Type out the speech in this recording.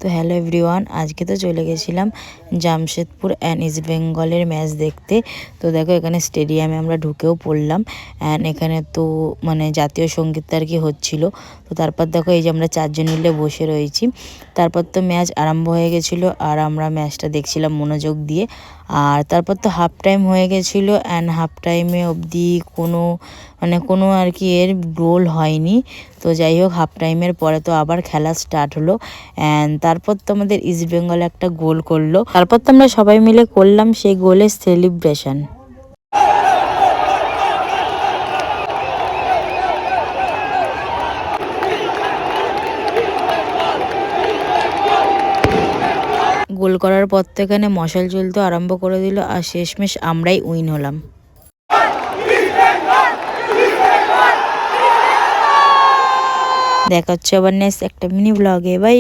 তো hello everyone, আজকে তো চলে গেছিলাম জামশেদপুর অ্যান্ড ইস্ট বেঙ্গলের ম্যাচ দেখতে। তো দেখো এখানে স্টেডিয়ামে আমরা ঢুকেও পড়লাম অ্যান্ড এখানে তো মানে জাতীয় সঙ্গীত আর কি হচ্ছিল। তো তারপর দেখো এই যে আমরা 4 জন মিলে বসে রয়েছি। তারপর তো ম্যাচ আরম্ভ হয়ে গেছিলো আর আমরা ম্যাচটা দেখছিলাম মনোযোগ দিয়ে। আর তারপর তো হাফ টাইম হয়ে গেছিলো অ্যান্ড হাফ টাইমে অবধি কোনো আর কি এর গোল হয়নি। তো যাই হোক, হাফ টাইমের পরে তো আবার খেলা স্টার্ট হলো অ্যান্ড তারপর তো আমাদের ইস্ট বেঙ্গল একটা গোল করলো। তারপর তো আমরা সবাই মিলে করলাম সেই গোলের সেলিব্রেশন। গোল করার পর তো এখানে মশাল জ্বলতে আরম্ভ করে দিল আর শেষমেশ আমরাই উইন হলাম। দেখা হচ্ছে আবার নেক্সট একটা মিনি ব্লগে, বাই।